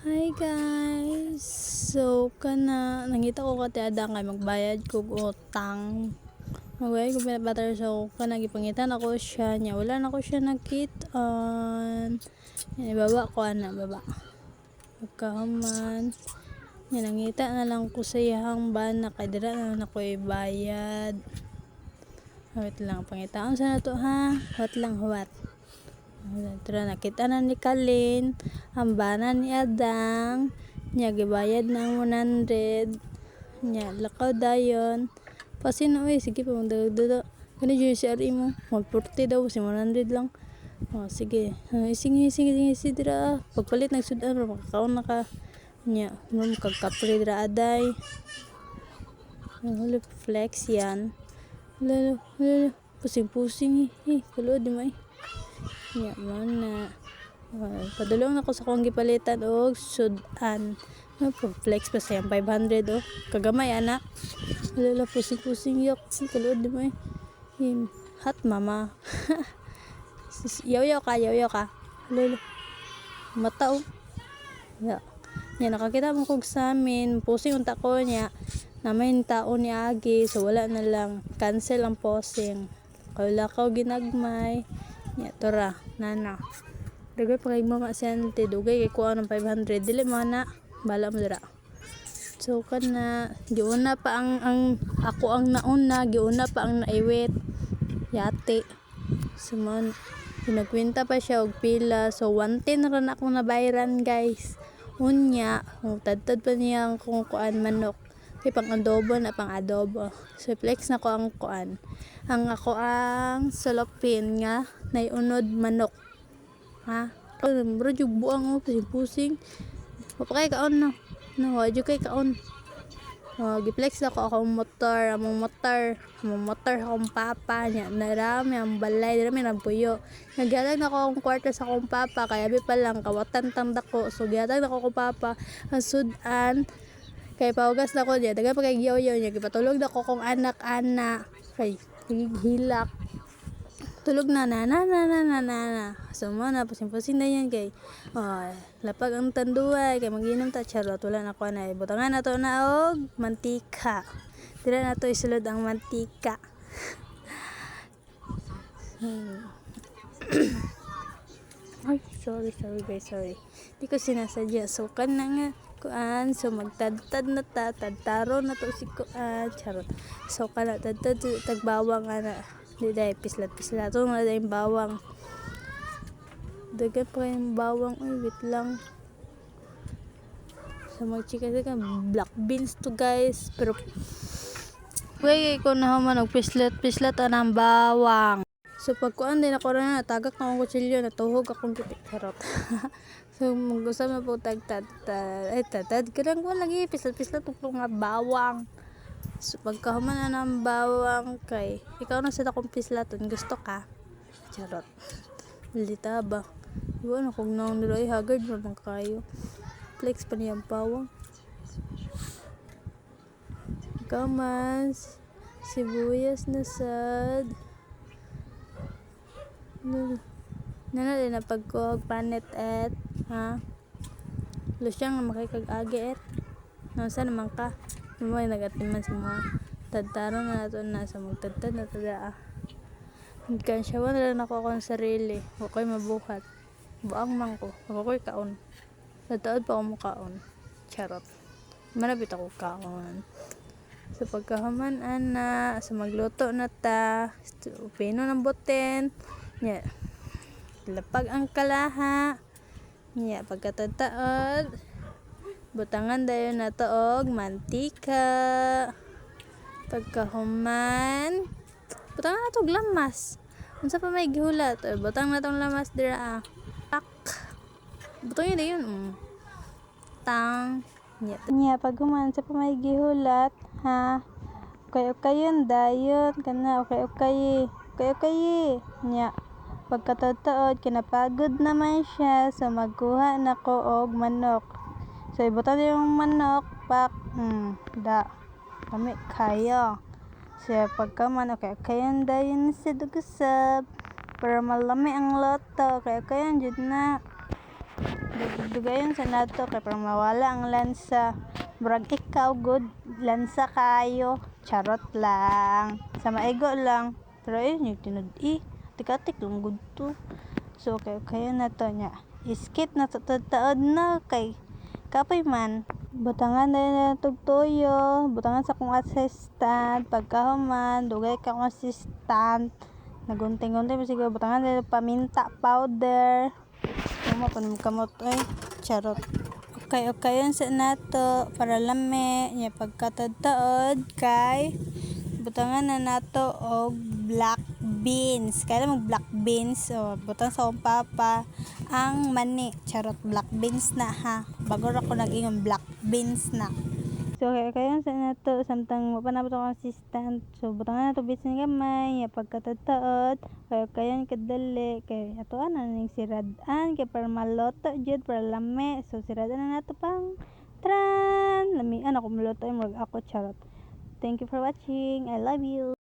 Hi guys! So, nangita ko katiada kay magbayad ko utang. Magbayad ko pinabatar so gipangitan ako siya niya. Wala na ko siya nakitaan. Yan, ibaba ko baba. Pagkahuman. Yan, nangita na lang ko sa iyang bana kay dira na ako ibayad. Wait lang, pangitaan sa na to ha. What lang, what? Tara, nakita na ni Kalin ang bana ni Adang niya gibayad ng 100 niya lakaw dayon pasino sige pa magdagdag kani dyan si RE mo 140 daw si 100 lang sige sige dira pagpalit nagsudan ro makakaon na ka niya mo kagkapre dira aday flex yan lalo pusing-pusing kulod di mo ya mana padulong ako sa kong gipalitan og sudan flex pa sayang 500 kagamay ana lala pusing yok si kalod di mo hot mama yaw ka lala mata ya nakakita mo kog sa amin pusing unta ko niya na may taon ni agi so wala na lang cancel ang posing wala ka ginagmay ya tora nana dugay pa kay mama sente dugay kay kuha ng 500 dili mana bala mo dira so giuna pa ang ako ang nauna giuna pa ang naiwit yate sumon pinagkwenta pa siya og pila so 110 ra na akong nabayaran guys unya tadtad pa niya kung kuan manok kay pang adobo so flex na ko ang kuan ang ako ang salopin nga naiunod manok ha bro jug buang pusing papakay kaon wadyo kay kaon giplex ako akong motor akong papa nya narami ang balay narami ang puyo nagyatag na ako akong kwarto sa akong papa kaya abi pa lang kawatan tang dako so gyatag na ako akong papa ang sudan kay paugas na ko niya daga pa kay giyaw-yaw niya gipatulog na ko akong anak kay hilak tulog na sumana pusing na yan kay lapag ang tanduay kay maginom ta charot wala na ko na butangan na to na og mantika dira na to isulod ang mantika ay sorry guys di ko sinasadya so na nga kuan so magtadtad na tadtaro na to si kuan charot so tadtad tagbawang ana di day pislat to nga day bawang dagan pa yung bawang wait lang so magchika ka black beans to guys pero ko na man og pislat anang bawang so pagkuan din ako na tagak na akong kutsilyo natuhog akong charot so mag-usap na po tagtad kadang ko lagi pislat tuklong nga bawang so pagkahuman na ng bawang kay ikaw na sa akong pislaton gusto ka charot lita ba iwan akong nang niloy haggard naman kayo flex pa niyang bawang kamas sibuyas na sad nana din na pagkuhag panet ha lusyang na makikag-agi nausa naman ka may nagatiman sa mga tadtaro na nato na sa magtadtad na tada kansyawan na lang ako akong sarili ako'y mabuhat buang man ko ako'y kaon tataod pa ako mukaon charot manabit ako kaon sa pagkahaman ana sa magluto na ta pino ng boten nya lapag ang kalaha nya pagkatataod butangan dayon na to og mantika pagkahuman butangan na to og lamas unsa pa may gihulat butang na tong lamas dira tak butang yun tang nya paghuman sa pa may gihulat ha kayon dayon kana okay nya pagkatataod kinapagod naman siya so magkuha na ko og manok so ibutan yung manok pak da kami kaya siya pagkaman kayan dayon sa dugusab para malami ang loto kayan jud na Dugayon sa nato kay para mawala ang lansa. Murag ikaw good lansa kayo. Charot lang. Sa maigo lang. Pero ayun yung tinud-i. Tik-atik lang good to. So kaya na to niya. Skip na to taod na kay kapoy man. Butangan na tugtuyo. Butangan sa kong assistant. Pagkahuman, dugay ka kong assistant. Nagunting-gunting mo siguro. Butangan na paminta powder. Tama pa naman kamot ay charot. Okay yun sa nato para lami nya pagkatod-taod kay butangan na nato og black beans. Kaya mag black beans o butang sa akong papa ang mani. Charot, black beans na ha. Bago ra ko nag-ingon black beans na. So kaya sa nato samtang mapanabot ako assistant. So butangan na to bits ni gamay ya pagkatataod. Kaya kadali kay atoan na ning siradan kay para maloto jud para lami. So siradan na nato pang tran. Lamian ako maloto murag ako charot. Thank you for watching. I love you.